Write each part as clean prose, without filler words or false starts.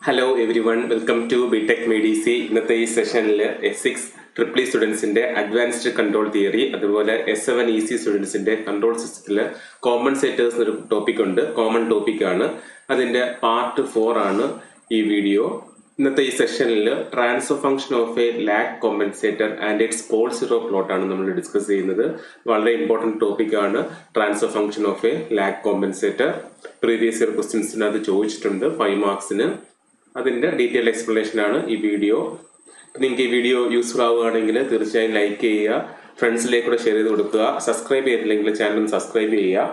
Hello everyone, welcome to BTech MEDC. ഇന്നത്തെ ഈ സെഷനിൽ S6 ട്രിപ്പിൾ സ്റ്റുഡൻസിന്റെ അഡ്വാൻസ്ഡ് കൺട്രോൾ തിയറി അതുപോലെ S7 EC സ്റ്റുഡൻസിന്റെ കൺട്രോൾ സിസ്റ്റത്തിൽ കോമ്പൻസേറ്റേഴ്സ് എന്നൊരു ടോപ്പിക് ഉണ്ട്. കോമൺ ടോപ്പിക് ആണ്. അതിന്റെ പാർട്ട് 4 ആണ് ഈ വീഡിയോ. ഇന്നത്തെ ഈ സെഷനിൽ transfer function of a lag compensator and its pole zero plot ആണ് നമ്മൾ ഡിസ്കസ് ചെയ്യുന്നത്. വളരെ ഇമ്പോർട്ടൻറ്റ് ടോപ്പിക് ആണ് transfer function of a lag compensator. Previous year ക്വസ്റ്റ്യൻസിന് അത് ചോദിച്ചിട്ടുണ്ട് 5 മാർക്സിന്. അതിൻ്റെ ഡീറ്റെയിൽ എക്സ്പ്ലനേഷൻ ആണ് ഈ വീഡിയോ. നിങ്ങൾക്ക് ഈ വീഡിയോ യൂസ്ഫുൾ ആവുകയാണെങ്കിൽ തീർച്ചയായും ലൈക്ക് ചെയ്യുക, ഫ്രണ്ട്സിലേക്ക് കൂടെ ഷെയർ ചെയ്ത് കൊടുക്കുക. സബ്സ്ക്രൈബ് ചെയ്തില്ലെങ്കിൽ ചാനൽ സബ്സ്ക്രൈബ് ചെയ്യുക.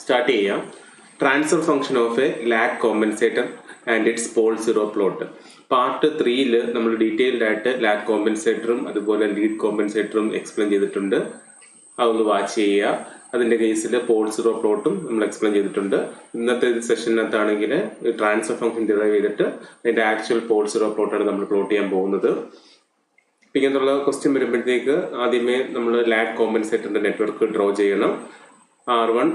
സ്റ്റാർട്ട് ചെയ്യാം. Transfer function of a lag compensator and its pole zero plot. Part 3ൽ നമ്മൾ ഡീറ്റെയിൽഡ് ആയിട്ട് ലാഗ് കോമ്പൻസേറ്ററും അതുപോലെ ലീഡ് കോമ്പൻസേറ്ററും എക്സ്പ്ലെയിൻ ചെയ്തിട്ടുണ്ട്. അതൊന്ന് വാച്ച് ചെയ്യുക. അതിൻ്റെ കേസിൽ പോൾ സീറോ പ്ലോട്ടും നമ്മൾ എക്സ്പ്ലെയിൻ ചെയ്തിട്ടുണ്ട്. ഇന്നത്തെ സെഷനകത്താണെങ്കിൽ ട്രാൻസ്ഫർ ഫംഗ്ഷൻ ഡിറൈവ് ചെയ്തിട്ട് അതിൻ്റെ ആക്ച്വൽ പോൾ സീറോ പ്ലോട്ടാണ് നമ്മൾ പ്ലോട്ട് ചെയ്യാൻ പോകുന്നത്. ഇങ്ങനെയുള്ള ക്വസ്റ്റ്യൻ വരുമ്പോഴത്തേക്ക് ആദ്യമേ നമ്മൾ ലാഗ് കോമ്പൻസേറ്ററിൻ്റെ നെറ്റ്വർക്ക് ഡ്രോ ചെയ്യണം. R1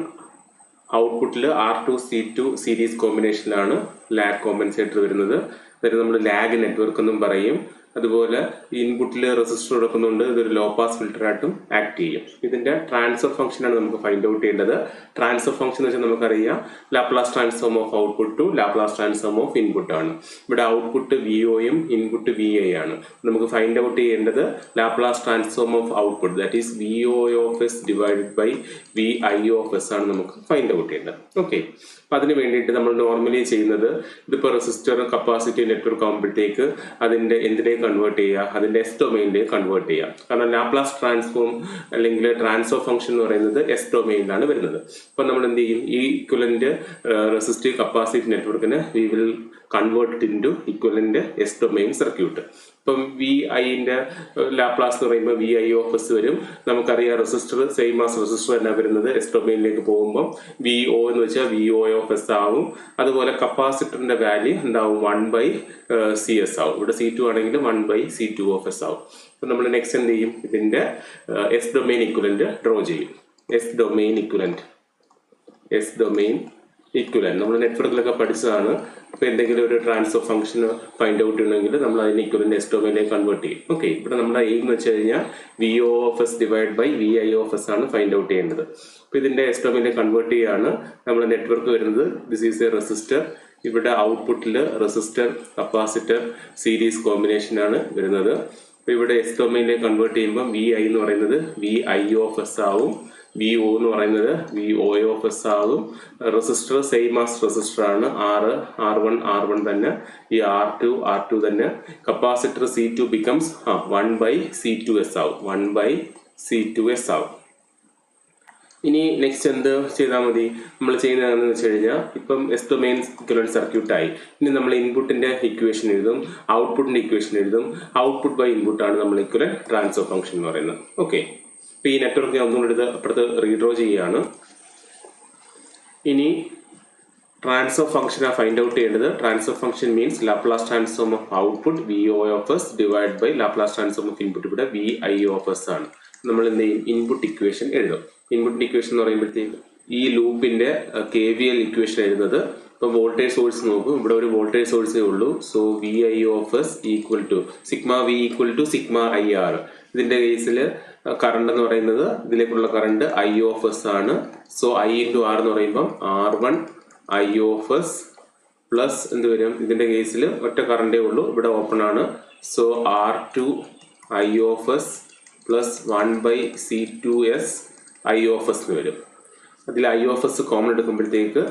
ഔട്ട്പുട്ടിൽ R2 C2 series കോമ്പിനേഷനിലാണ് lag compensator വരുന്നത്. അതായത് നമ്മൾ ലാഗ് നെറ്റ്വർക്ക് എന്നും പറയും. അതുപോലെ ഇൻപുട്ടിൽ റെസിസ്റ്റർ കൊടുക്കുന്നുണ്ട്. ഇതൊരു ലോ പാസ് ഫിൽറ്റർ ആയിട്ടും ആക്ട് ചെയ്യും. ഇതിന്റെ ട്രാൻസ്ഫർ ഫംഗ്ഷൻ ആണ് നമുക്ക് ഫൈൻഡ് ഔട്ട് ചെയ്യേണ്ടത്. ട്രാൻസ്ഫർ ഫംഗ്ഷൻ എന്ന് വെച്ചാൽ നമുക്കറിയാം Laplace transform of output to Laplace transform of input ആണ്. ഇവിടെ ഔട്ട്പുട്ട് VOയും ഇൻപുട്ട് VI ആണ്. നമുക്ക് ഫൈൻഡ് ഔട്ട് ചെയ്യേണ്ടത് Laplace transform of output, that is VO of S divided by VI of S ആണ് നമുക്ക് ഫൈൻഡ് ഔട്ട് ചെയ്യേണ്ടത്. ഓക്കെ, അപ്പം അതിന് വേണ്ടിയിട്ട് നമ്മൾ നോർമലി ചെയ്യുന്നത്, ഇതിപ്പോൾ റെസിസ്റ്റർ കപ്പാസിറ്റി നെറ്റ്വർക്ക് ആകുമ്പോഴത്തേക്ക് അതിൻ്റെ എന്തിലേക്ക് കൺവേർട്ട് ചെയ്യുക, അതിൻ്റെ S ഡൊമെയിനിലേക്ക് കൺവേർട്ട് ചെയ്യാം. കാരണം ലാപ്ലാസ് ട്രാൻസ്ഫോം അല്ലെങ്കിൽ ട്രാൻസ്ഫർ ഫംഗ്ഷൻ എന്ന് പറയുന്നത് S ഡൊമെയിനിലാണ് വരുന്നത്. അപ്പം നമ്മൾ എന്ത് ചെയ്യും, ഈ ഇക്വലന്റ് റെസിസ്റ്റീവ് കപ്പാസിറ്റി നെറ്റ്വർക്കിന് V will convert into equivalent S domain circuit. ഇപ്പം VIന്റെ ലാപ്ലാസ് എന്ന് പറയുമ്പോൾ VI ഓഫ് S വരും. നമുക്കറിയാം റെസിസ്റ്റർ സെയിം ആസ് റെസിസ്റ്റർ തന്നെ വരുന്നത് S ഡൊമെയിനിലേക്ക് പോകുമ്പോൾ VO എന്ന് വെച്ചാൽ VO ഓഫ് S ആവും. അതുപോലെ കപ്പാസിറ്ററിന്റെ വാല്യൂ എന്താവും, 1/CS ആവും. ഇവിടെ C2 ആണെങ്കിൽ 1/C2 ഓഫ് S ആവും. അപ്പം നമ്മൾ നെക്സ്റ്റ് എന്ത് ചെയ്യും, ഇതിന്റെ S ഡൊമെയിൻ ഇക്വലന്റ് ഡ്രോ ചെയ്യും. S ഡൊമെയിൻ ഇക്വലന്റ് നമ്മൾ നെറ്റ്വർക്കിലൊക്കെ പഠിച്ചതാണ്. ഇപ്പൊ എന്തെങ്കിലും ഒരു ട്രാൻസ്ഫർ ഫംഗ്ഷൻ ഫൈൻഡ് ഔട്ട് ചെയ്യണമെങ്കിൽ നമ്മൾ അതിന് ഇക്വലന്റ് S ഡൊമെയിനിലേക്ക് കൺവേർട്ട് ചെയ്യും. ഓക്കെ, ഇവിടെ നമ്മുടെ എയിം എന്ന് വെച്ച് കഴിഞ്ഞാൽ VO of S divide by VI of S ആണ് ഫൈൻഡ് ഔട്ട് ചെയ്യേണ്ടത്. അപ്പൊ ഇതിന്റെ S ഡൊമെയിനിലേക്ക് കൺവേർട്ട് ചെയ്യാണ് നമ്മൾ നെറ്റ്വർക്ക് വരുന്നത്. This is A resistor. ഇവിടെ ഔട്ട്പുട്ടിൽ റെസിസ്റ്റർ കപ്പാസിറ്റർ സീരീസ് കോമ്പിനേഷൻ ആണ് വരുന്നത്. അപ്പൊ ഇവിടെ S ഡൊമെയിനിലേക്ക് കൺവേർട്ട് ചെയ്യുമ്പോൾ VI എന്ന് പറയുന്നത് VI ഓഫ് S ആവും. VO എന്ന് പറയുന്നത് VO ഓഫ് S ആകും. റെസിസ്റ്റർ സെയിം ആസ് റെസിസ്റ്റർ ആണ്. R1 തന്നെ, ഈ R2 തന്നെ. കപ്പാസിറ്റർ C2 ബിക്കംസ് 1/C2S ആവും. 1/C2S ആവും. ഇനി നെക്സ്റ്റ് എന്ത് ചെയ്താൽ മതി, നമ്മൾ ചെയ്യുന്നതെന്ന് വെച്ച് കഴിഞ്ഞാൽ ഇപ്പം S ഡൊമെയിൻ ഇക്വലന്റ് സർക്യൂട്ടായി. ഇനി നമ്മൾ ഇൻപുട്ടിന്റെ ഇക്വേഷൻ എഴുതും, ഔട്ട്പുട്ടിന്റെ ഇക്വേഷൻ എഴുതും. ഔട്ട്പുട്ട് ബൈ ഇൻപുട്ട് ആണ് നമ്മൾ ഇക്വലന്റ് ട്രാൻസ്ഫർ ഫംഗ്ഷൻ എന്ന് പറയുന്നത്. ഓക്കെ, ഇപ്പം ഈ നെറ്റ്വർക്ക് ഞാൻ ഒന്നുകൂടി ഇത് അപ്പുറത്ത് റീഡ്രോ ചെയ്യുകയാണ്. ഇനി ട്രാൻസ്ഫർ ഫംഗ്ഷനാണ് ഫൈൻഡ് ഔട്ട് ചെയ്യേണ്ടത്. Transfer function means Laplace transform of output VO of S divide by Laplace transform of input, ഇവിടെ VI ഓഫ് S ആണ്. നമ്മൾ എന്ത് ചെയ്യും, ഇൻപുട്ട് ഇക്വേഷൻ എഴുതും. ഇൻപുട്ട് ഇക്വേഷൻ എന്ന് പറയുമ്പോഴത്തേക്ക് ഈ ലൂപ്പിന്റെ KVL ഇക്വേഷൻ എഴുതുന്നത്. ഇപ്പം വോൾട്ടേജ് സോഴ്സ് നോക്കും, ഇവിടെ ഒരു വോൾട്ടേജ് സോഴ്സേ ഉള്ളൂ. So VI of S equal to sigma V equal to sigma IR. ഇതിന്റെ കേസിൽ കറണ്ട് എന്ന് പറയുന്നത് ഇതിലേക്കുള്ള കറണ്ട് I ഓഫ് S ആണ്. സോ I ഇൻറ്റു R എന്ന് പറയുമ്പം R1 I of S plus എന്ത് വരും, ഇതിന്റെ കേസിൽ ഒറ്റ കറണ്ടേ ഉള്ളൂ, ഇവിടെ ഓപ്പൺ ആണ്. So R2 I of S plus 1/C2S I of S എന്ന് വരും. അതിൽ I ഓഫ് S കോമൺ എടുക്കുമ്പോഴത്തേക്ക്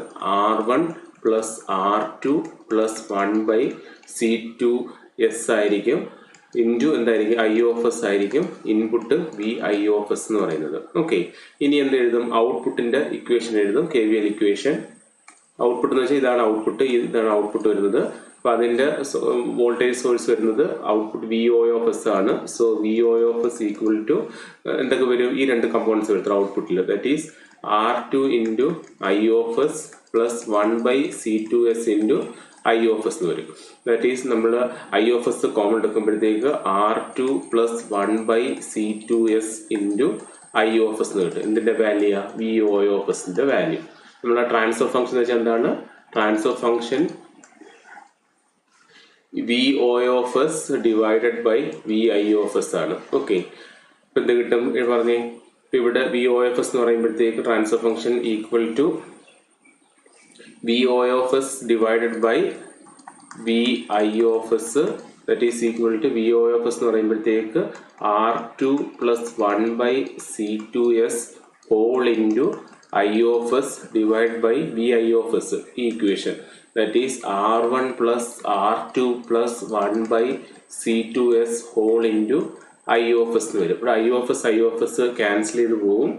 R1 plus R2 plus 1/C2S ആയിരിക്കും. ഇൻറ്റു എന്തായിരിക്കും, I ഓഫ് S ആയിരിക്കും. ഇൻപുട്ട് VI ഓഫ് S എന്ന് പറയുന്നത്. ഓക്കെ, ഇനി എന്ത് എഴുതും, ഔട്ട്പുട്ടിന്റെ ഇക്വേഷൻ എഴുതും. KVL equation. ഔട്ട്പുട്ട് എന്ന് വെച്ചാൽ ഇതാണ് ഔട്ട്പുട്ട്, ഇതാണ് ഔട്ട്പുട്ട് വരുന്നത്. അപ്പൊ അതിന്റെ വോൾട്ടേജ് സോഴ്സ് വരുന്നത് ഔട്ട്പുട്ട് VO ഓഫ് S ആണ്. So VO of S equal to എന്തൊക്കെ വരും, ഈ രണ്ട് കമ്പോണൻസ് വരും ഔട്ട്പുട്ടിൽ. That is R2 into I of S plus 1/C2S into I of S എന്ന് വരും. ദാറ്റ് ഈസ് നമ്മൾ I ഓഫ് S കോമൺ എടുക്കുമ്പോഴത്തേക്ക് R2 plus 1/C2S into I of S എന്ന് കിട്ടും. എന്തിന്റെ വാല്യൂ, VO ഓഫ് S ന്റെ വാല്യൂ. നമ്മുടെ transfer function എന്ന് വെച്ചാൽ എന്താണ്, transfer function VO of S divided by VI of S ആണ്. ഓക്കെ, ഇപ്പം എന്ത് കിട്ടും പറഞ്ഞേ? ഇവിടെ VO of S എന്ന് പറയുമ്പോഴത്തേക്ക് transfer function equal to VO of S divided by VI of S, that is equal to VO of S എന്ന് പറയുമ്പോഴത്തേക്ക് R2 plus 1 by C2S whole into I of S divided by VI of S. ഈ equation that is R1 plus R2 plus 1 by C2S whole into I of S എന്ന് വരും. ഇവിടെ I of S cancel ചെയ്ത് പോകും.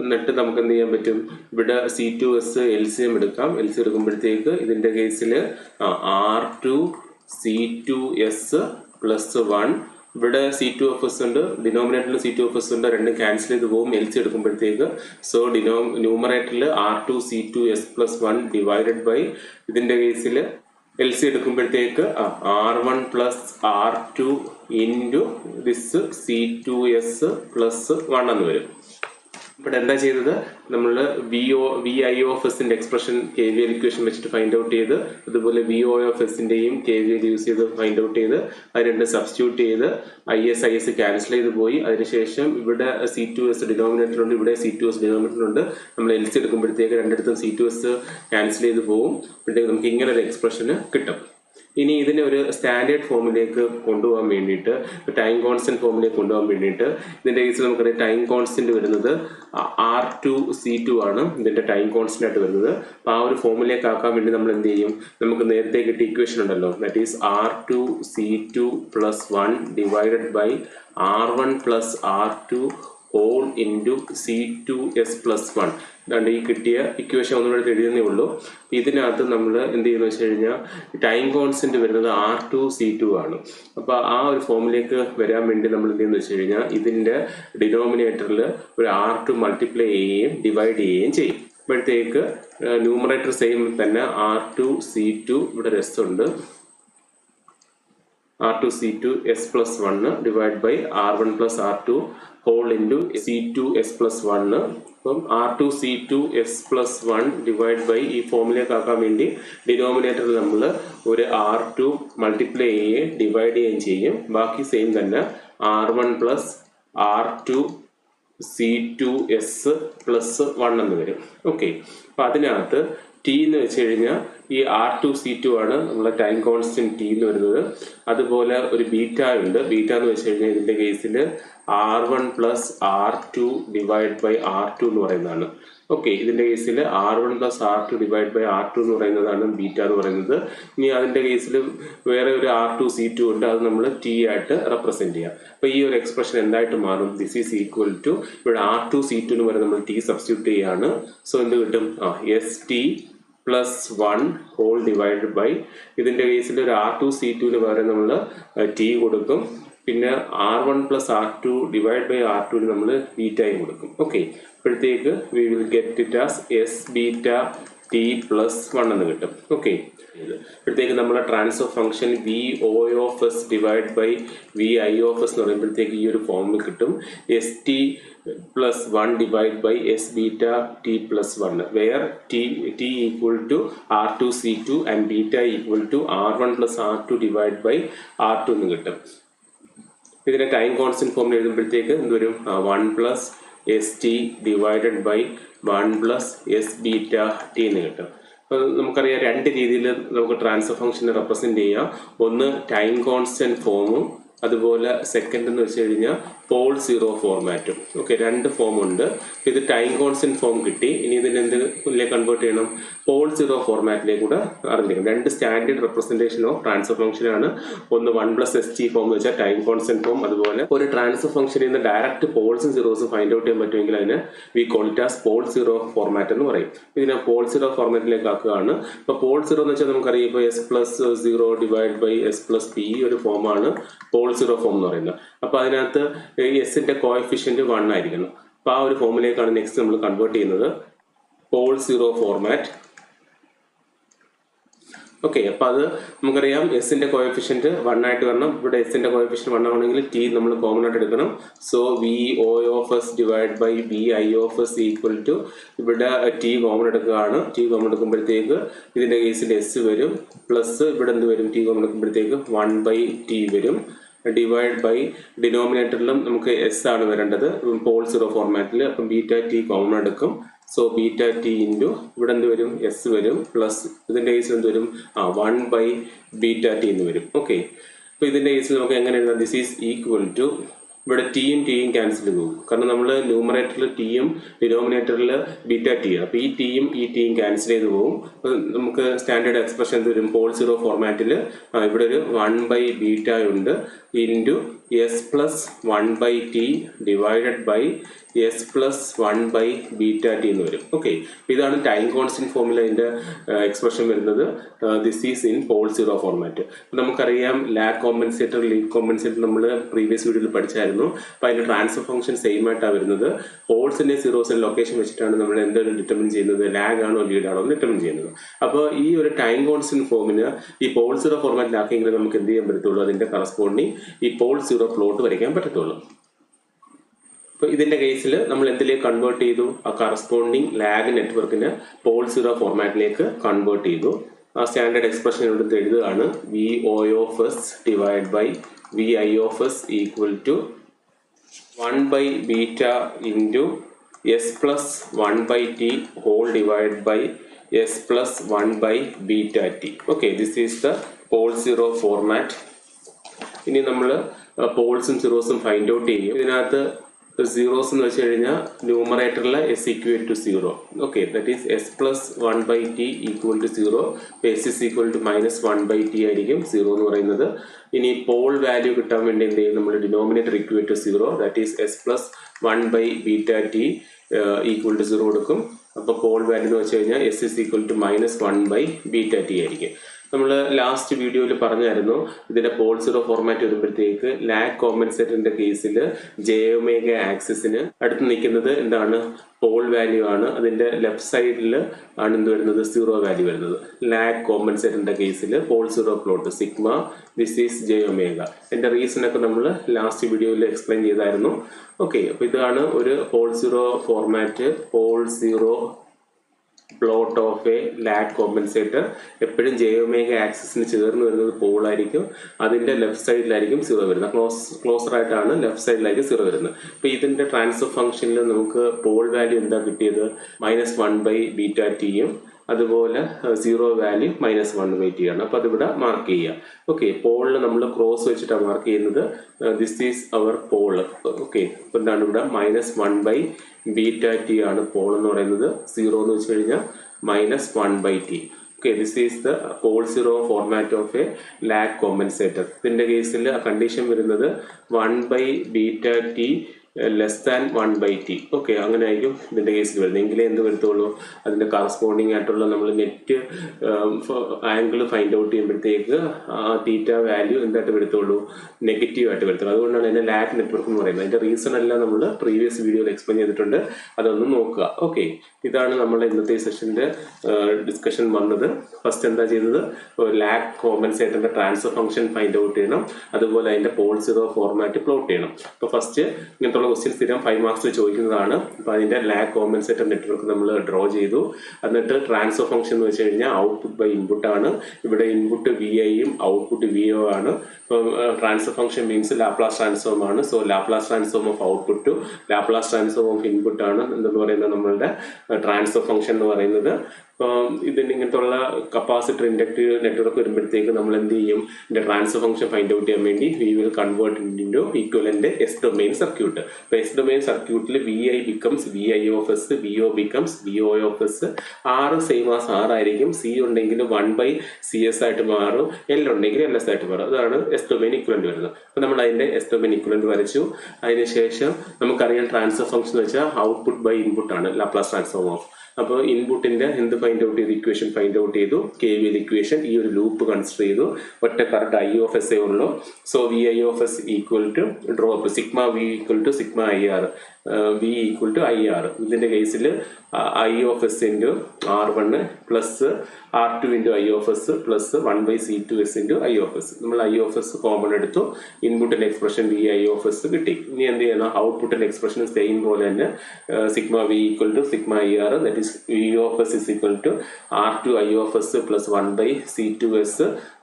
എന്നിട്ട് നമുക്ക് എന്ത് ചെയ്യാൻ പറ്റും? ഇവിടെ C2S LCM എടുക്കാം. LCM എടുക്കുമ്പോഴത്തേക്ക് ഇതിൻ്റെ കേസിൽ R2 C2S പ്ലസ് 1, ഇവിടെ C2FS ഉണ്ട്, ഡിനോമിനേറ്ററിൽ C2FS ഉണ്ട്, രണ്ടും ക്യാൻസൽ ചെയ്ത് പോകും LC എടുക്കുമ്പോഴത്തേക്ക്. സോ ന്യൂമറേറ്ററിൽ R2 C2S plus 1 divided by ഇതിൻ്റെ കേസിൽ LC എടുക്കുമ്പോഴത്തേക്ക് R1 plus R2 into this C2S plus 1 എന്ന് വരും. ഇവിടെ എന്താ ചെയ്തത്? നമ്മൾ VI of S expression KVL equation വെച്ചിട്ട് ഫൈൻഡ് ഔട്ട് ചെയ്ത്, അതുപോലെ VO of S KVL use ചെയ്ത് ഫൈൻഡ് ഔട്ട് ചെയ്ത്, അത് രണ്ട് സബ്സ്റ്റിറ്റ്യൂട്ട് ചെയ്ത് IS ക്യാൻസൽ ചെയ്ത് പോയി. അതിനുശേഷം ഇവിടെ C2S ഡിനോമിനേറ്ററുണ്ട്, ഇവിടെ C2S ഡിനോമിനേറ്ററുണ്ട്. നമ്മൾ LC എടുക്കുമ്പോഴത്തേക്ക് രണ്ടിടത്തും C2S ക്യാൻസൽ ചെയ്ത് പോകും. അപ്പോഴത്തേക്ക് നമുക്ക് ഇങ്ങനെ ഒരു എക്സ്പ്രഷന് കിട്ടും. ഇനി ഇതിനെ ഒരു സ്റ്റാൻഡേർഡ് ഫോമിലേക്ക് കൊണ്ടുപോകാൻ വേണ്ടിയിട്ട്, ടൈം കോൺസ്റ്റന്റ് ഫോമിലേക്ക് കൊണ്ടുപോകാൻ വേണ്ടിയിട്ട്, ഇതിൻ്റെ കേസിൽ നമുക്കറിയാം ടൈം കോൺസ്റ്റന്റ് വരുന്നത് R2 C2 ആണ് ഇതിൻ്റെ ടൈം കോൺസ്റ്റന്റ് ആയിട്ട് വരുന്നത്. അപ്പോൾ ആ ഒരു ഫോമിലേക്ക് ആക്കാൻ വേണ്ടി നമ്മൾ എന്ത് ചെയ്യും? നമുക്ക് നേരത്തെ കിട്ടിയ ഇക്വേഷൻ ഉണ്ടല്ലോ, that is R2 C2 plus 1 divided by R1 plus R2 whole into C2S plus 1. ഇതാണ്ട് ഈ കിട്ടിയ ഇക്വേഷൻ ഒന്നുകൂടെ എഴുതുന്നേ ഉള്ളൂ. ഇതിനകത്ത് നമ്മൾ എന്ത് ചെയ്യുന്നു വെച്ച് കഴിഞ്ഞാൽ ടൈം കോൺസ്റ്റന്റ് വരുന്നത് R2 C2 ആണ്. അപ്പോൾ ആ ഒരു ഫോമിലേക്ക് വരാൻ വേണ്ടി നമ്മൾ എന്ത് ചെയ്യുന്നു വെച്ച് കഴിഞ്ഞാൽ ഇതിൻ്റെ ഡിനോമിനേറ്ററിൽ ഒരു R2 മൾട്ടിപ്ലൈ ചെയ്യുകയും ഡിവൈഡ് ചെയ്യുകയും ചെയ്യും. അപ്പോഴത്തേക്ക് ന്യൂമറേറ്റർ സെയിം തന്നെ R2 C2, ഇവിടെ രസമുണ്ട്, R2 C2 S plus 1 divided by R1 plus R2 whole into C2 S plus 1. അപ്പം R2 C2 S plus 1 divided by ഈ ഫോമിലേക്ക് ആക്കാൻ വേണ്ടി ഡിനോമിനേറ്ററിൽ നമ്മൾ ഒരു R2 മൾട്ടിപ്ലൈ ചെയ്യുകയും ഡിവൈഡ് ചെയ്യുകയും ചെയ്യും. ബാക്കി സെയിം തന്നെ R1 plus R2 C2S plus 1 എന്ന് വരും. ഓക്കെ, അപ്പം അതിനകത്ത് T എന്ന് വെച്ച് കഴിഞ്ഞാൽ ഈ R2 C2 ആണ് നമ്മളെ ടൈം കോൺസ്റ്റന്റ് T എന്ന് വരുന്നത്. അതുപോലെ ഒരു ബീറ്റ ഉണ്ട്. ബീറ്റ എന്ന് വെച്ച് കഴിഞ്ഞാൽ ഇതിൻ്റെ കേസിൽ R1 plus R2 divide by R2 എന്ന് പറയുന്നതാണ്. ഓക്കെ, ഇതിൻ്റെ കേസിൽ R1 plus R2 divide by R2 എന്ന് പറയുന്നതാണ് ബീറ്റ എന്ന് പറയുന്നത്. ഇനി അതിൻ്റെ കേസിൽ വേറെ ഒരു R2 C2 ഉണ്ട്, അത് നമ്മൾ T ആയിട്ട് റെപ്രസെൻറ്റ് ചെയ്യാം. അപ്പോൾ ഈ ഒരു എക്സ്പ്രഷൻ എന്തായിട്ട് മാറും? ദിസ് ഈസ് ഈക്വൽ ടു, ഇവിടെ R2 C2 എന്ന് പറയുന്നത് നമ്മൾ T സബ്സ്റ്റിറ്റ്യൂട്ട് ചെയ്യുകയാണ്. സോ എന്ത് കിട്ടും? ST plus 1 whole divide by, ഇതിൻ്റെ കേസിൽ ഒരു R2 C2 പകരം നമ്മൾ T കൊടുക്കും. പിന്നെ R1 plus R2 divide by R2 നമ്മൾ ബീറ്റയും കൊടുക്കും. ഓക്കെ, അപ്പോഴത്തേക്ക് we will get it as S beta T plus 1 എന്ന് കിട്ടും. ഓക്കെ, അപ്പോഴത്തേക്ക് നമ്മളെ transfer function VO of S divide by VI of S എന്ന് പറയുമ്പോഴത്തേക്ക് ഈ ഒരു ഫോമിൽ കിട്ടും. ST plus 1 divided by S beta T plus 1, where T equal to R2 C2 and beta equal to R1 plus R2 divided by R2 എന്ന് കിട്ടും. ഇതിനെ time constant ഫോമിൽ എഴുതുമ്പോഴത്തേക്ക് എന്ത് വരും? 1 plus ST divided by 1 plus S beta T എന്ന് കിട്ടും. അപ്പോൾ നമുക്കറിയാം രണ്ട് രീതിയിൽ നമുക്ക് ട്രാൻസ്ഫർ ഫംഗ്ഷനെ റെപ്രസെൻറ്റ് ചെയ്യാം. ഒന്ന് ടൈം കോൺസ്റ്റന്റ് ഫോമും, അതുപോലെ സെക്കൻഡ് എന്ന് വെച്ച് കഴിഞ്ഞാൽ പോൾ സീറോ ഫോർമാറ്റും. ഓക്കെ, രണ്ട് ഫോമുണ്ട്. ഇത് ടൈം കോൺസ്റ്റന്റ് ഫോം കിട്ടി. ഇനി ഇതിന് എന്തിലേക്ക് കൺവേർട്ട് ചെയ്യണം? പോൾ സീറോ ഫോർമാറ്റിലേക്ക് കൂടെ അറിഞ്ഞിരിക്കണം. രണ്ട് സ്റ്റാൻഡേർഡ് റെപ്രസെൻറ്റേഷൻ ഓഫ് ട്രാൻസ്ഫർ ഫംഗ്ഷനാണ്. ഒന്ന് 1 plus ST ഫോം എന്ന് വെച്ചാൽ ടൈം കോൺസ്റ്റന്റ് ഫോം. അതുപോലെ ഒരു ട്രാൻസ്ഫർ ഫംഗ്ഷനിൽ നിന്ന് ഡയറക്റ്റ് പോൾസും സീറോസും ഫൈൻഡ് ഔട്ട് ചെയ്യാൻ പറ്റുമെങ്കിൽ അതിന് we call it as pole zero format എന്ന് പറയും. ഇതിനെ പോൾ സീറോ ഫോർമാറ്റിലേക്ക് ആക്കുകയാണ്. ഇപ്പോൾ പോൾ സീറോ എന്ന് വെച്ചാൽ നമുക്കറിയാം, ഇപ്പോൾ S plus 0 divide by S plus P ഒരു ഫോമാണ് പോൾ സീറോ ഫോം എന്ന് പറയുന്നത്. അപ്പോൾ അതിനകത്ത് എസിന്റെ കോഎഫിഷ്യന്റ് 1 ആയിരിക്കണം. അപ്പോൾ ആ ഒരു ഫോമിലേക്കാണ് നെക്സ്റ്റ് നമ്മൾ കൺവേർട്ട് ചെയ്യുന്നത്. Pole zero format. ഓക്കെ, അപ്പോൾ അത് നമുക്കറിയാം എസിന്റെ കോഎഫിഷ്യന്റ് 1 ആയിട്ട് വരണം. ഇവിടെ എസിന്റെ കോഎഫിഷ്യന്റ് 1 ആണെങ്കിൽ ടി നമ്മൾ കോമൺ ആയിട്ട് എടുക്കണം. So V O of S divide by V I of S equal to, ഇവിടെ ടി കോമൺ എടുക്കുകയാണ്. ടി കോമൺ എടുക്കുമ്പോഴത്തേക്ക് ഇതിന്റെ കേസിൽ എസ് വരും, പ്ലസ് ഇവിടെ എന്ത് വരും, ടി കോമൺ എടുക്കുമ്പോഴത്തേക്ക് 1 ബൈ ടി വരും, ഡിവൈഡ് ബൈ ഡിനോമിനേറ്ററിലും നമുക്ക് എസ് ആണ് വരേണ്ടത് പോൾ സീറോ ഫോർമാറ്റിൽ. അപ്പം ബീറ്റ ടി കോമൺ എടുക്കും. സോ ബീറ്റ ടി ഇൻറ്റു ഇവിടെ എന്ത് വരും, എസ് വരും, പ്ലസ് ഇതിൻ്റെ കേസിൽ എന്ത് വരും, 1 ബൈ ബീറ്റ ടി എന്ന് വരും. ഓക്കെ, അപ്പോൾ ഇതിൻ്റെ കേസിൽ നമുക്ക് എങ്ങനെ എഴുതാം, ദിസ് ഈസ് ഈക്വൽ ടു, ഇവിടെ ടിയും ക്യാൻസൽ പോകും. കാരണം നമ്മൾ ന്യൂമറേറ്ററിൽ ടിയും ഡിനോമിനേറ്ററിൽ ബീറ്റ ടി ആണ്. അപ്പോൾ ഈ ടിയും ക്യാൻസൽ ചെയ്ത് പോകും. നമുക്ക് സ്റ്റാൻഡേർഡ് എക്സ്പ്രഷൻ എന്ത് വരും, പോൾ സീറോ ഫോർമാറ്റിൽ ഇവിടെ ഒരു 1 ബൈ ബീറ്റ ഉണ്ട് into S plus 1 by T divided by S plus 1 by beta T എന്ന് വരും. ഓക്കെ, ഇതാണ് ടൈം കോൺസ്റ്റന്റ് ഫോമിൽ അതിൻ്റെ എക്സ്പ്രഷൻ വരുന്നത്. This is in pole zero format. നമുക്കറിയാം ലാഗ് കോമ്പൻസേറ്റർ, ലീഡ് കോമ്പൻസേറ്റർ നമ്മൾ പ്രീവിയസ് വീഡിയോയിൽ പഠിച്ചായിരുന്നു. അപ്പോൾ അതിൻ്റെ ട്രാൻസ്ഫർ ഫംഗ്ഷൻ സെയിം ആയിട്ടാണ് വരുന്നത്. പോൾസിൻ്റെ സീറോസിൻ്റെ ലൊക്കേഷൻ വെച്ചിട്ടാണ് നമ്മൾ എന്താണ് ഡിറ്റർമിൻ ചെയ്യുന്നത്, ലാഗ് ആണോ ലീഡ് ആണോ എന്ന് ഡിറ്റർമിൻ ചെയ്യുന്നത്. അപ്പോൾ ഈ ഒരു ടൈം കോൺസ്റ്റന്റ് ഫോമിന് ഈ പോൾ സീറോ ഫോർമാറ്റിലാക്കിയെങ്കിൽ നമുക്ക് എന്ത് ചെയ്യാൻ പറ്റത്തുള്ളൂ, അതിൻ്റെ കറസ്പോണ്ടിങ് ഈ പോൾ സീറോ പ്ലോട്ട് വരയ്ക്കാൻ പറ്റത്തുള്ളൂ. അപ്പോൾ ഇതിൻ്റെ കേസിൽ നമ്മൾ എന്തിലേക്ക് കൺവേർട്ട് ചെയ്തു, ആ കറസ്പോണ്ടിങ് ലാഗ് നെറ്റ്വർക്കിന് പോൾ സീറോ ഫോർമാറ്റിലേക്ക് കൺവേർട്ട് ചെയ്തു. ആ സ്റ്റാൻഡേർഡ് എക്സ്പ്രഷൻ എടുത്ത് എഴുതുകയാണ്, V O of S divide by V I of S equal to 1 by beta into S plus 1 by T whole divide by S plus 1 by beta T. Okay, this is the pole zero format. ഇനി നമ്മൾ പോൾസും സീറോസും find out ചെയ്യും. ഇതിനകത്ത് zeros എന്ന് വെച്ച് കഴിഞ്ഞാൽ ന്യൂമറേറ്ററിൽ S equal to 0. Okay, that is S plus 1 by T equal to 0. S is equal to minus 1 by T ആയിരിക്കും 0 എന്ന് പറയുന്നത്. ഇനി പോൾ വാല്യൂ കിട്ടാൻ വേണ്ടി എന്ത് ചെയ്യും, നമ്മൾ denominator equal to 0, that is S plus 1 by beta T equal to 0 കൊടുക്കും. അപ്പോൾ പോൾ വാല്യൂ എന്ന് വെച്ച് കഴിഞ്ഞാൽ S is equal to minus 1 by beta T ആയിരിക്കും. നമ്മൾ ലാസ്റ്റ് വീഡിയോയിൽ പറഞ്ഞായിരുന്നു ഇതിന്റെ പോൾ സീറോ ഫോർമാറ്റ് വരുമ്പോഴത്തേക്ക് ലാഗ് കോമ്പൻസേറ്ററിന്റെ കേസിൽ ജെ ഒമേഗ ആക്സിസിന് അടുത്ത് നിൽക്കുന്നത് എന്താണ്, പോൾ വാല്യൂ ആണ്. അതിന്റെ ലെഫ്റ്റ് സൈഡിൽ ആണ് എന്ത് വരുന്നത്, സീറോ വാല്യൂ വരുന്നത്. ലാഗ് കോമ്പൻസേറ്ററിന്റെ കേസിൽ pole zero plot sigma, this is J omega. അതിന്റെ റീസൺ ഒക്കെ നമ്മൾ ലാസ്റ്റ് വീഡിയോയിൽ എക്സ്പ്ലെയിൻ ചെയ്തായിരുന്നു. ഓക്കെ, അപ്പോൾ ഇതാണ് ഒരു pole zero format, pole zero plot of a lag compensator. എപ്പോഴും ജെ ഒമേഗ ആക്സിസിന് ചേർന്ന് വരുന്നത് പോൾ ആയിരിക്കും. അതിന്റെ ലെഫ്റ്റ് സൈഡിലായിരിക്കും സീറോ വരുന്നത്. ക്ലോസർ ആയിട്ടാണ് ലെഫ്റ്റ് സൈഡിലായിരിക്കും സീറോ വരുന്നത്. അപ്പോൾ ഇതിന്റെ ട്രാൻസ്ഫർ ഫംഗ്ഷനിൽ നമുക്ക് പോൾ വാല്യൂ എന്താ കിട്ടിയത്, മൈനസ് 1 ബൈ ബീറ്റ ടിയും അതുപോലെ zero value minus 1 by T ആണ്. അപ്പോൾ അതിവിടെ മാർക്ക് ചെയ്യുക. ഓക്കെ, പോളിൽ നമ്മൾ ക്രോസ് വെച്ചിട്ടാണ് മാർക്ക് ചെയ്യുന്നത്. This is our pole. Okay, അപ്പോൾ എന്താണ് ഇവിടെ മൈനസ് 1 ബൈ ബീറ്റ ടി ആണ് പോൾ എന്ന് പറയുന്നത്. 0 എന്ന് വെച്ച് കഴിഞ്ഞാൽ minus 1 by T. Okay, this is the pole zero format of a lag compensator. ഇതിൻ്റെ കേസിൽ ആ കണ്ടീഷൻ വരുന്നത് 1 by beta T less than 1 by T. Okay, അങ്ങനെ ആയിരിക്കും ഇതിൻ്റെ കേസിൽ വരുന്നത്. എങ്കിലേ എന്ത് വരുത്തുള്ളൂ, അതിൻ്റെ കറസ്പോണ്ടിങ് ആയിട്ടുള്ള നമ്മൾ നെറ്റ് ആംഗിൾ ഫൈൻഡ് ഔട്ട് ചെയ്യുമ്പോഴത്തേക്ക് ആ തീറ്റ വാല്യൂ എന്തായിട്ട് വരുത്തുള്ളൂ, നെഗറ്റീവ് ആയിട്ട് വരുത്തുള്ളൂ. അതുകൊണ്ടാണ് അതിൻ്റെ ലാഗ് നെറ്റ്വർക്ക് എന്ന് പറയുന്നത്. അതിൻ്റെ റീസൺ എല്ലാം നമ്മൾ പ്രീവിയസ് വീഡിയോയിൽ എക്സ്പ്ലെയിൻ ചെയ്തിട്ടുണ്ട്, അതൊന്ന് നോക്കുക. ഓക്കെ, ഇതാണ് നമ്മുടെ ഇന്നത്തെ സെഷൻ്റെ ഡിസ്കഷൻ വന്നത്. ഫസ്റ്റ് എന്താ ചെയ്തത്, ലാഗ് കോമ്പൻസേറ്ററിൻ്റെ ട്രാൻസ്ഫർ ഫംഗ്ഷൻ ഫൈൻഡ് ഔട്ട് ചെയ്യണം, അതുപോലെ അതിൻ്റെ പോൾ സീറോ ഫോർമാറ്റ് പ്ലോട്ട് ചെയ്യണം. അപ്പോൾ ഫസ്റ്റ് ഇങ്ങനത്തെ ക്വസ്റ്റ്യൻ സ്ഥിരം 5 മാർക്സിൽ ചോദിക്കുന്നതാണ്. അപ്പോൾ അതിന്റെ ലാഗ് കോമ്പൻസേറ്റർ നെറ്റ്വർക്ക് നമ്മൾ ഡ്രോ ചെയ്തു. എന്നിട്ട് ട്രാൻസ്ഫർ ഫംഗ്ഷൻ എന്ന് വെച്ച് കഴിഞ്ഞാൽ ഔട്ട്പുട്ട് ബൈ ഇൻപുട്ട് ആണ്. ഇവിടെ ഇൻപുട്ട് വി ഐയും ഔട്ട്പുട്ട് വി ഒ ആണ്. ഇപ്പം transfer function means Laplace transform ആണ്. So Laplace transform of output to Laplace transform of input ആണ് എന്തെന്ന് പറയുന്നത് നമ്മളുടെ ട്രാൻസ്ഫർ ഫംഗ്ഷൻ എന്ന് പറയുന്നത്. ഇതിന് ഇങ്ങനത്തുള്ള കപ്പാസിറ്റർ ഇൻഡക്റ്റീവ് നെറ്റ്വർക്ക് വരുമ്പോഴത്തേക്ക് നമ്മൾ എന്ത് ചെയ്യും, ഇതിന്റെ ട്രാൻസ്ഫർ ഫംഗ്ഷൻ ഫൈൻഡ് ഔട്ട് ചെയ്യാൻ വേണ്ടി we will convert into equivalent S domain circuit. അപ്പോൾ എസ് ഡൊമെയിൻ സർക്യൂട്ടിൽ V I becomes V I of S, V O becomes V O of S. R same as R ആയിരിക്കും. C ഉണ്ടെങ്കിൽ 1 by C S ആയിട്ട് മാറും, L ഉണ്ടെങ്കിൽ L S ആയിട്ട് മാറും. അതാണ് എസ് ഡൊമെയിൻ ഇക്വലന്റ് വരുന്നത്. അപ്പോൾ നമ്മൾ അതിന്റെ എസ് ഡൊമെയിൻ ഇക്വലന്റ് വരച്ചു. അതിനുശേഷം നമുക്കറിയാം ട്രാൻസ്ഫർ ഫംഗ്ഷൻ എന്ന് വെച്ചാൽ ഔട്ട്പുട്ട് ബൈ ഇൻപുട്ട് ആണ്, ലാപ്ലാസ് ട്രാൻസ്ഫോം ഓഫ്. അപ്പോൾ ഇൻപുട്ടിന്റെ എന്ത് ഫൈൻഡ് ഔട്ട് ചെയ്തു, ഇക്വേഷൻ ഫൈൻഡ് ഔട്ട് ചെയ്തു, KVL ഇക്വേഷൻ. ഈ ഒരു ലൂപ്പ് കൺസിഡർ ചെയ്തു. ഒറ്റ കറണ്ട് ഐ ഓഫ് എസ് ഉള്ളൂ. So V I of S equal to drop sigma V equal to sigma I R. V equal to I R. ഇതിൻ്റെ കേസിൽ I of S into R1 plus R2 into I of S plus 1/C2S into I of S. നമ്മൾ I of S common എടുത്തു, ഇൻപുട്ടിൻ്റെ expression V I of S കിട്ടി. ഇനി എന്ത് ചെയ്യണം, ഔട്ട്പുട്ടിൻ്റെ എക്സ്പ്രഷൻ സെയിം പോലെ തന്നെ sigma V equal to sigma I R, that is V of S is equal to R2 I of S plus 1/C2S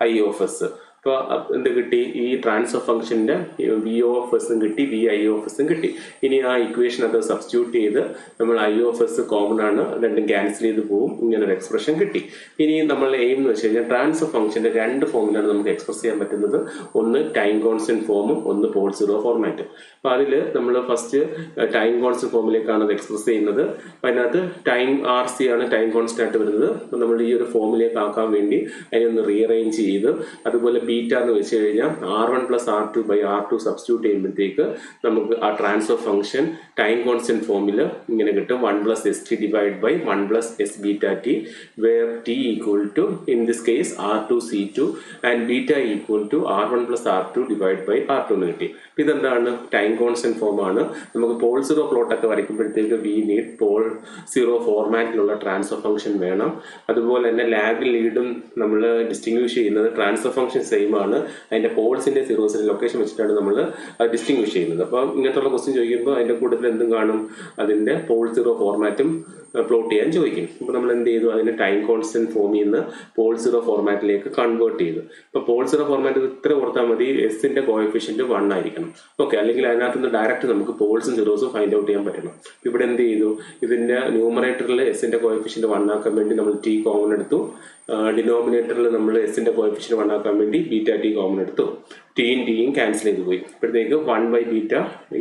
I of S. അപ്പോൾ എന്ത് കിട്ടി, ഈ ട്രാൻസ്ഫർ ഫംഗ്ഷൻ്റെ വി ഓഫ് എസും കിട്ടി, വി ഐ ഓഫ് എസും കിട്ടി. ഇനി ആ ഇക്വേഷനൊക്കെ സബ്സ്റ്റിറ്റ്യൂട്ട് ചെയ്ത് നമ്മൾ ഐ ഓഫ് എസ് കോമൺ ആണ്, രണ്ടും ക്യാൻസൽ ചെയ്ത് പോകും, ഇങ്ങനൊരു എക്സ്പ്രഷൻ കിട്ടി. ഇനി നമ്മൾ എയിം എന്ന് വെച്ച് കഴിഞ്ഞാൽ ട്രാൻസ്ഫർ ഫംഗ്ഷൻ്റെ രണ്ട് ഫോമിലാണ് നമുക്ക് എക്സ്പ്രസ് ചെയ്യാൻ പറ്റുന്നത്. ഒന്ന് ടൈം കോൺസ്റ്റന്റ് ഫോമും ഒന്ന് പോൾ സീറോ ഫോർമാറ്റും. അപ്പോൾ അതിൽ നമ്മൾ ഫസ്റ്റ് ടൈം കോൺസ്റ്റന്റ് ഫോമിലേക്കാണ് അത് എക്സ്പ്രസ് ചെയ്യുന്നത്. അപ്പോൾ അതിനകത്ത് ടൈം RC ആണ് ടൈം കോൺസ്റ്റന്റ് ആയിട്ട് വരുന്നത്. അപ്പോൾ നമ്മൾ ഈ ഒരു ഫോമിലേക്ക് ആക്കാൻ വേണ്ടി അതിനൊന്ന് റീഅറേഞ്ച് ചെയ്ത്, അതുപോലെ ബീറ്റ എന്ന് വെച്ച് കഴിഞ്ഞാൽ R1 plus R2 by R2 substitute ചെയ്യുമ്പോഴത്തേക്ക് നമുക്ക് ആ ട്രാൻസ്ഫർ ഫംഗ്ഷൻ ടൈം കോൺസ്റ്റന്റ് ഫോമിൽ ഇങ്ങനെ കിട്ടും, 1 plus ST divide by 1 plus S beta T, where T equal to in this case R2C2 and beta equal to R1 plus R2 divide by R2 എന്ന് കിട്ടി. ഇതെന്താണ്, time constant ഫോമാണ്. നമുക്ക് pole zero പ്ലോട്ടൊക്കെ വരയ്ക്കുമ്പോഴത്തേക്ക് വി നീഡ് പോൾ സീറോ ഫോർമാറ്റിലുള്ള transfer function വേണം. അതുപോലെ തന്നെ ലാഗ് ലീഡും നമ്മൾ ഡിസ്റ്റിങ്വിഷ് ചെയ്യുന്നത് ട്രാൻസ്ഫർ ഫംഗ്ഷൻ സെയിം ആണ്, അതിന്റെ പോൾസിന്റെ സീറോസിന്റെ ലൊക്കേഷൻ വെച്ചിട്ടാണ് നമ്മൾ ഡിസ്റ്റിങ്വിഷ് ചെയ്യുന്നത്. അപ്പോൾ ഇങ്ങനത്തുള്ള ക്വസ്റ്റ്യൻ ചോദിക്കുമ്പോൾ അതിന്റെ കൂട്ടത്തിൽ എന്തും കാണും, അതിന്റെ പോൾ സീറോ ഫോർമാറ്റും പ്ലോട്ട് ചെയ്യാൻ ചോദിക്കും. അപ്പോൾ നമ്മൾ എന്ത് ചെയ്തു, അതിന് ടൈം കോൺസ്റ്റന്റ് ഫോമിൽ നിന്ന് പോൾ സീറോ ഫോർമാറ്റിലേക്ക് കൺവേർട്ട് ചെയ്തു. ഇപ്പോൾ പോൾ സീറോ ഫോർമാറ്റ് ഇത്ര ഓർത്താൽ മതി, എസിന്റെ കോഎഫിഷ്യന്റ് 1 ആയിരിക്കണം. ഓക്കെ, അല്ലെങ്കിൽ അതിനകത്ത് നിന്ന് ഡയറക്റ്റ് നമുക്ക് പോൾസും സീറോസും ഫൈൻഡ് ഔട്ട് ചെയ്യാൻ പറ്റണം. ഇവിടെ എന്ത് ചെയ്തു, ഇതിന്റെ ന്യൂമറേറ്ററിൽ എസിന്റെ കോഎഫിഷ്യന്റ് 1 ആക്കാൻ വേണ്ടി നമ്മൾ ടി കോമൺ എടുത്തു, ഡിനോമിനേറ്ററിൽ നമ്മൾ എസിന്റെ കോഎഫിഷ്യന്റ് 1 ആക്കാൻ വേണ്ടി ബീറ്റ ടി കോമൺ എടുത്തു. ടിയും ടിയും ക്യാൻസൽ ചെയ്ത് പോയി. ഇപ്പോഴത്തേക്ക് 1/β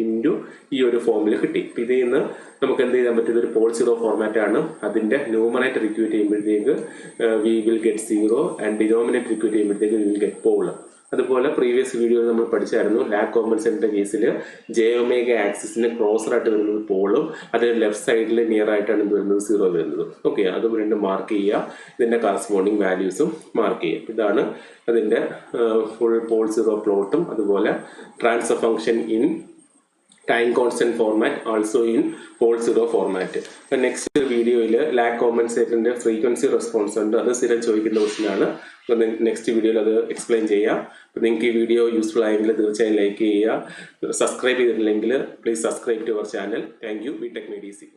ഇൻറ്റു ഈ ഒരു ഫോമിൽ കിട്ടി. ഇതിൽ നിന്ന് നമുക്ക് എന്ത് ചെയ്യാൻ പറ്റും, ഇതൊരു പോൾ സീറോ ഫോർമാറ്റ് ആണ്. അതിന്റെ ന്യൂമറേറ്റർ ഇക്വേറ്റ് ചെയ്യുമ്പോഴത്തേക്ക് V will get 0 and denominator equate ചെയ്യുമ്പോഴത്തേക്ക് വി വിൽ ഗെറ്റ് പോൾ. അതുപോലെ പ്രീവിയസ് വീഡിയോയിൽ നമ്മൾ പഠിച്ചായിരുന്നു, ലാഗ് കോമ്പൻസേറ്ററിന്റെ കേസിൽ ജെ ഒമേഗ ആക്സിസിന് ക്ലോസർ ആയിട്ട് വരുന്നത് പോളും, അതിന് ലെഫ്റ്റ് സൈഡിൽ നിയർ ആയിട്ടാണ് ഇത് വരുന്നത് 0 വരുന്നത്. ഓക്കെ, അതും രണ്ടും മാർക്ക് ചെയ്യുക, ഇതിന്റെ കറസ്പോണ്ടിങ് വാല്യൂസും മാർക്ക് ചെയ്യുക. ഇതാണ് അതിന്റെ ഫുൾ പോൾ സീറോ പ്ലോട്ടും അതുപോലെ transfer function in time constant format, also in pole zero format. Next വീഡിയോയിൽ ലാഗ് കോമ്പൻസേറ്ററിന്റെ ഫ്രീക്വൻസി റെസ്പോൺസ് ഉണ്ട്, അത് സ്ഥിരം ചോദിക്കുന്ന ക്വസ്റ്റ്യൻ ആണ്. അപ്പോൾ നെക്സ്റ്റ് വീഡിയോയിൽ അത് എക്സ്പ്ലെയിൻ ചെയ്യാം. അപ്പോൾ നിങ്ങൾക്ക് ഈ വീഡിയോ യൂസ്ഫുൾ ആയെങ്കിൽ തീർച്ചയായും ലൈക്ക് ചെയ്യുക. സബ്സ്ക്രൈബ് ചെയ്തിട്ടില്ലെങ്കിൽ please subscribe to our channel. Thank you. BTech Medici.